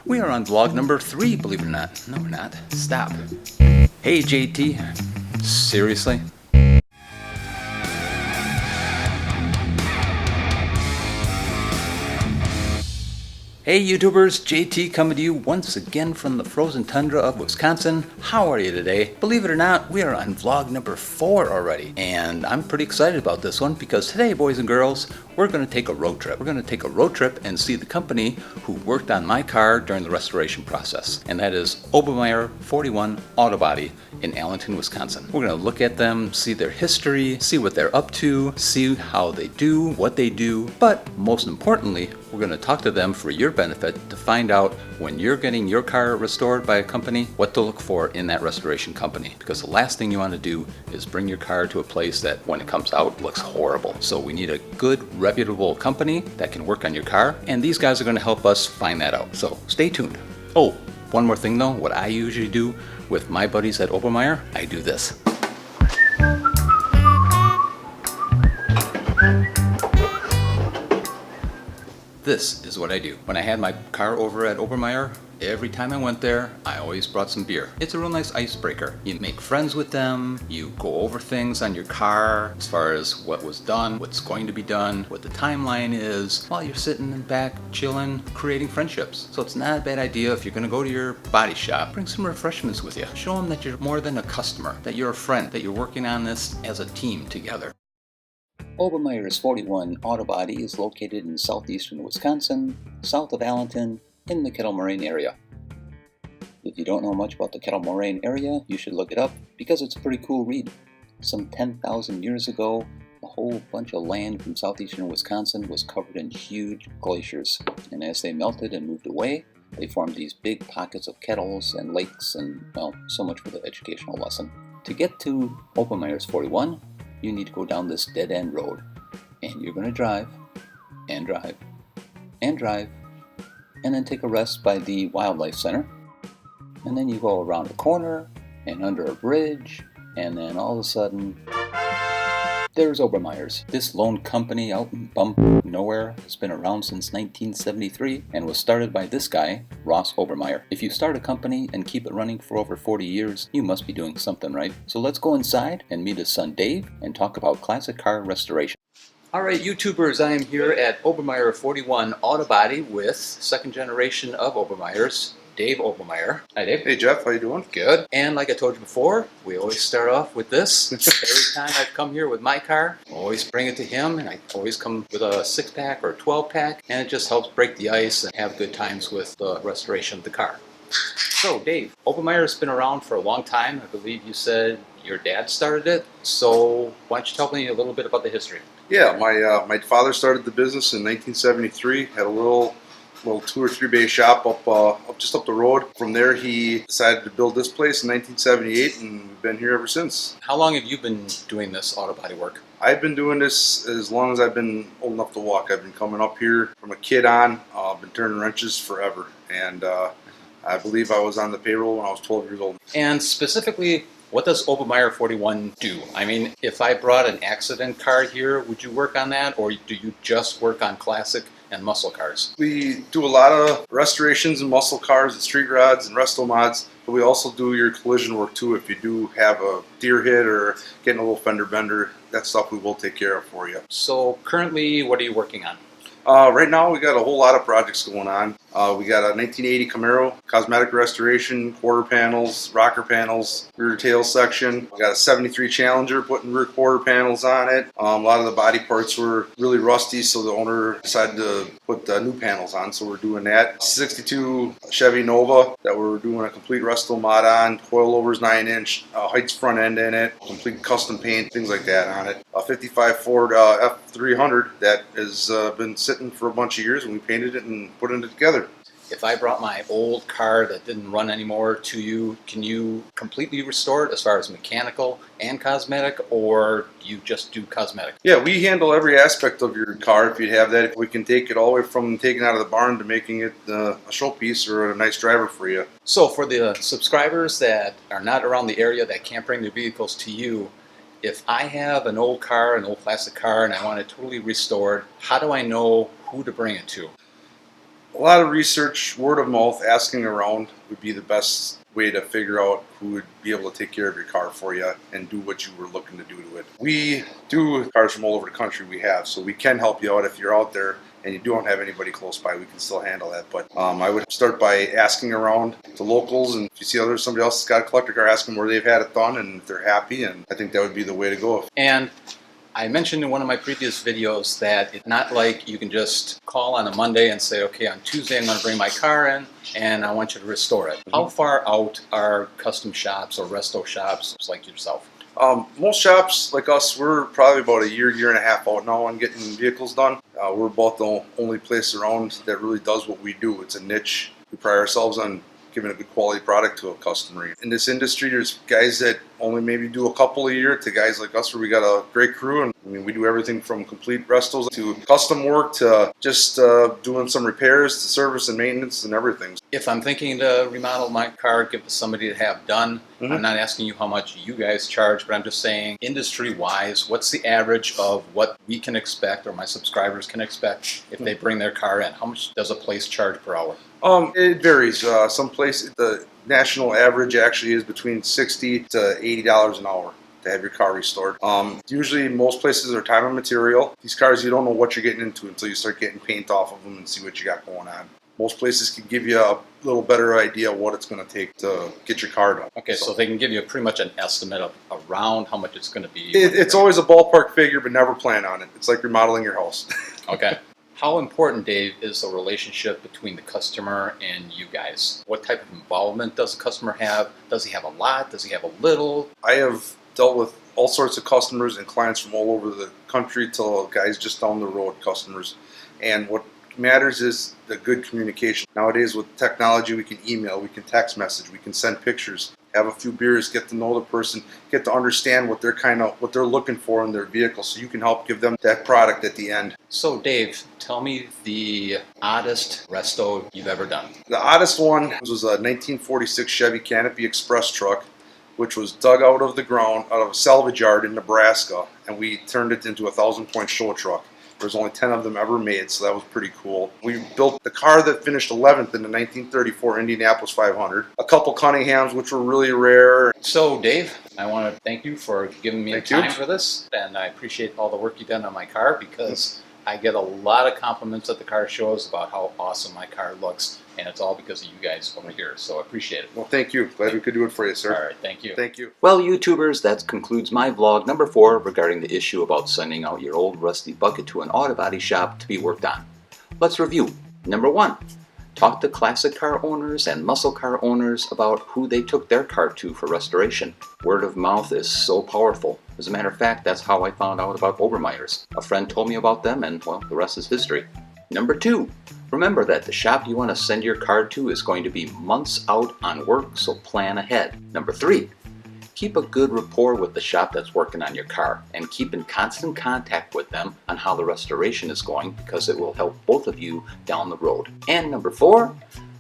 We are on vlog number 3, believe it or not. No, we're not. Stop. Hey, JT. Seriously? Hey YouTubers, JT coming to you once again from the frozen tundra of Wisconsin. How are you today? Believe it or not, we are on vlog number 4 already. And I'm pretty excited about this one because today, boys and girls, we're going to take a road trip. We're going to take a road trip and see the company who worked on my car during the restoration process. And that is Obermeyer 41 Auto Body in Allenton, Wisconsin. We're going to look at them, see their history, see what they're up to, see how they do, what they do, but most importantly, we're going to talk to them for your benefit to find out when you're getting your car restored by a company, what to look for in that restoration company. Because the last thing you want to do is bring your car to a place that when it comes out looks horrible. So we need a good, reputable company that can work on your car, and these guys are going to help us find that out. So stay tuned. Oh, one more thing though, what I usually do with my buddies at Obermeyer, I do this. This is what I do. When I had my car over at Obermeyer, every time I went there, I always brought some beer. It's a real nice icebreaker. You make friends with them, you go over things on your car as far as what was done, what's going to be done, what the timeline is, while you're sitting in back, chilling, creating friendships. So it's not a bad idea if you're gonna go to your body shop, bring some refreshments with you. Show them that you're more than a customer, that you're a friend, that you're working on this as a team together. Obermeyer's 41 Auto Body is located in southeastern Wisconsin, south of Allenton, in the Kettle Moraine area. If you don't know much about the Kettle Moraine area, you should look it up because it's a pretty cool read. Some 10,000 years ago, a whole bunch of land from southeastern Wisconsin was covered in huge glaciers, and as they melted and moved away, they formed these big pockets of kettles and lakes, and well, so much for the educational lesson. To get to Obermeyer's 41, you need to go down this dead-end road, and you're going to drive, and drive, and drive, and then take a rest by the Wildlife Center, and then you go around a corner, and under a bridge, and then all of a sudden, there's Obermeyer's. This lone company out in bump nowhere has been around since 1973 and was started by this guy, Ross Obermeyer. If you start a company and keep it running for over 40 years, you must be doing something right. So let's go inside and meet his son Dave and talk about classic car restoration. Alright YouTubers, I am here at Obermeyer 41 Auto Body with second generation of Obermeyer's, Dave Obermeyer. Hi Dave. Hey Jeff, how you doing? Good. And like I told you before, we always start off with this. Every time I've come here with my car, I always bring it to him, and I always come with a 6-pack or a 12-pack, and it just helps break the ice and have good times with the restoration of the car. So Dave, Obermeyer's been around for a long time. I believe you said your dad started it, so why don't you tell me a little bit about the history? Yeah, my father started the business in 1973. Had a little 2 or 3 bay shop just up the road. From there, he decided to build this place in 1978, and we've been here ever since. How long have you been doing this auto body work? I've been doing this as long as I've been old enough to walk. I've been coming up here from a kid on. I've been turning wrenches forever, and I believe I was on the payroll when I was 12 years old. And specifically, what does Obermeyer 41 do? I mean, if I brought an accident car here, would you work on that, or do you just work on classic and muscle cars? We do a lot of restorations and muscle cars and street rods and resto mods, but we also do your collision work too. If you do have a deer hit or getting a little fender bender, that stuff we will take care of for you. So currently, what are you working on? Right now we got a whole lot of projects going on. We got a 1980 Camaro, cosmetic restoration, quarter panels, rocker panels, rear tail section. We got a 73 Challenger, putting rear quarter panels on it. A lot of the body parts were really rusty, so the owner decided to put new panels on, so we're doing that. 62 Chevy Nova that we're doing a complete resto mod on, coilovers 9-inch, Heights front end in it, complete custom paint, things like that on it. A 55 Ford F300 that has been sitting for a bunch of years, and we painted it and put it together. If I brought my old car that didn't run anymore to you, can you completely restore it as far as mechanical and cosmetic, or do you just do cosmetic? Yeah, we handle every aspect of your car if you have that. We can take it all the way from taking it out of the barn to making it a showpiece or a nice driver for you. So for the subscribers that are not around the area that can't bring their vehicles to you, if I have an old car, an old classic car, and I want it totally restored, how do I know who to bring it to? A lot of research, word of mouth, asking around would be the best way to figure out who would be able to take care of your car for you and do what you were looking to do to it. We do cars from all over the country, so we can help you out if you're out there and you don't have anybody close by. We can still handle that. But I would start by asking around to locals, and if you see somebody else has got a collector car, ask them where they've had it done and if they're happy, and I think that would be the way to go. And I mentioned in one of my previous videos that it's not like you can just call on a Monday and say, okay, on Tuesday I'm going to bring my car in and I want you to restore it. How far out are custom shops or resto shops like yourself? Most shops like us, we're probably about a year and a half out now on getting vehicles done. We're about the only place around that really does what we do. It's a niche. We pride ourselves on giving a good quality product to a customer. In this industry, there's guys that only maybe do a couple a year to guys like us where we got a great crew. And I mean, we do everything from complete restos to custom work to just doing some repairs to service and maintenance and everything. If I'm thinking to remodel my car, give it to somebody to have done, I'm not asking you how much you guys charge, but I'm just saying industry-wise, what's the average of what we can expect or my subscribers can expect if they bring their car in? How much does a place charge per hour? It varies. Some places, the national average actually is between $60 to $80 an hour to have your car restored. Usually most places are time and material. These cars, you don't know what you're getting into until you start getting paint off of them and see what you got going on. Most places can give you a little better idea of what it's going to take to get your car done. Okay, so they can give you pretty much an estimate of around how much it's going to be. It's always a ballpark figure, but never plan on it. It's like remodeling your house. Okay. How important, Dave, is the relationship between the customer and you guys? What type of involvement does the customer have? Does he have a lot? Does he have a little? I have dealt with all sorts of customers and clients from all over the country to guys just down the road customers. And what matters is the good communication. Nowadays with technology, we can email, we can text message, we can send pictures, have a few beers, get to know the person, get to understand what they're looking for in their vehicle, so you can help give them that product at the end. So Dave, tell me the oddest resto you've ever done. The oddest one was a 1946 Chevy Canopy Express truck, which was dug out of the ground, out of a salvage yard in Nebraska, and we turned it into a 1,000-point show truck. There's only 10 of them ever made, so that was pretty cool. We built the car that finished 11th in the 1934 Indianapolis 500. A couple Cunninghams, which were really rare. So Dave, I want to thank you for giving me time for this, and I appreciate all the work you've done on my car because I get a lot of compliments at the car shows about how awesome my car looks, and it's all because of you guys over here, so I appreciate it. Well, thank you. Glad we could do it for you, sir. All right, thank you. Thank you. Well, YouTubers, that concludes my vlog number 4 regarding the issue about sending out your old rusty bucket to an auto body shop to be worked on. Let's review. Number 1, talk to classic car owners and muscle car owners about who they took their car to for restoration. Word of mouth is so powerful. As a matter of fact, that's how I found out about Obermeyer's. A friend told me about them and, well, the rest is history. Number 2, remember that the shop you want to send your car to is going to be months out on work, so plan ahead. Number 3, keep a good rapport with the shop that's working on your car and keep in constant contact with them on how the restoration is going because it will help both of you down the road. And number 4,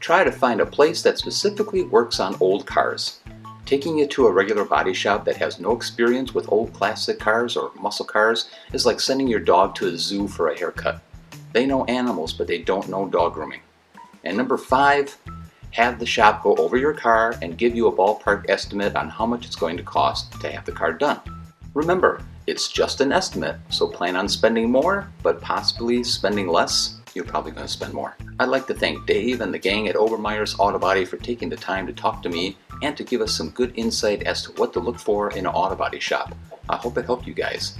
try to find a place that specifically works on old cars. Taking it to a regular body shop that has no experience with old classic cars or muscle cars is like sending your dog to a zoo for a haircut. They know animals, but they don't know dog grooming. And number 5, have the shop go over your car and give you a ballpark estimate on how much it's going to cost to have the car done. Remember, it's just an estimate, so plan on spending more, but possibly spending less. You're probably going to spend more. I'd like to thank Dave and the gang at Obermeyer's Auto Body for taking the time to talk to me and to give us some good insight as to what to look for in an auto body shop. I hope it helped you guys.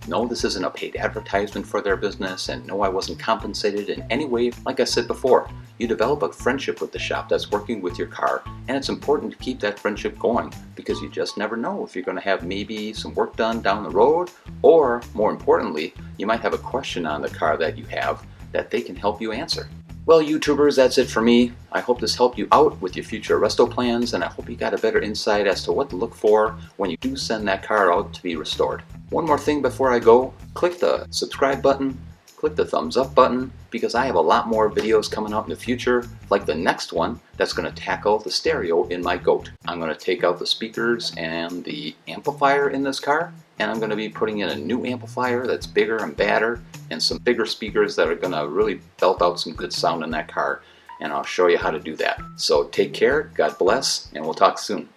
No, this isn't a paid advertisement for their business, and no, I wasn't compensated in any way. Like I said before, you develop a friendship with the shop that's working with your car, and it's important to keep that friendship going because you just never know if you're going to have maybe some work done down the road, or more importantly, you might have a question on the car that you have that they can help you answer. Well, YouTubers, that's it for me. I hope this helped you out with your future resto plans, and I hope you got a better insight as to what to look for when you do send that car out to be restored. One more thing before I go, click the subscribe button, click the thumbs up button because I have a lot more videos coming out in the future, like the next one that's going to tackle the stereo in my GOAT. I'm going to take out the speakers and the amplifier in this car, and I'm going to be putting in a new amplifier that's bigger and badder, and some bigger speakers that are going to really belt out some good sound in that car, and I'll show you how to do that. So take care, God bless, and we'll talk soon.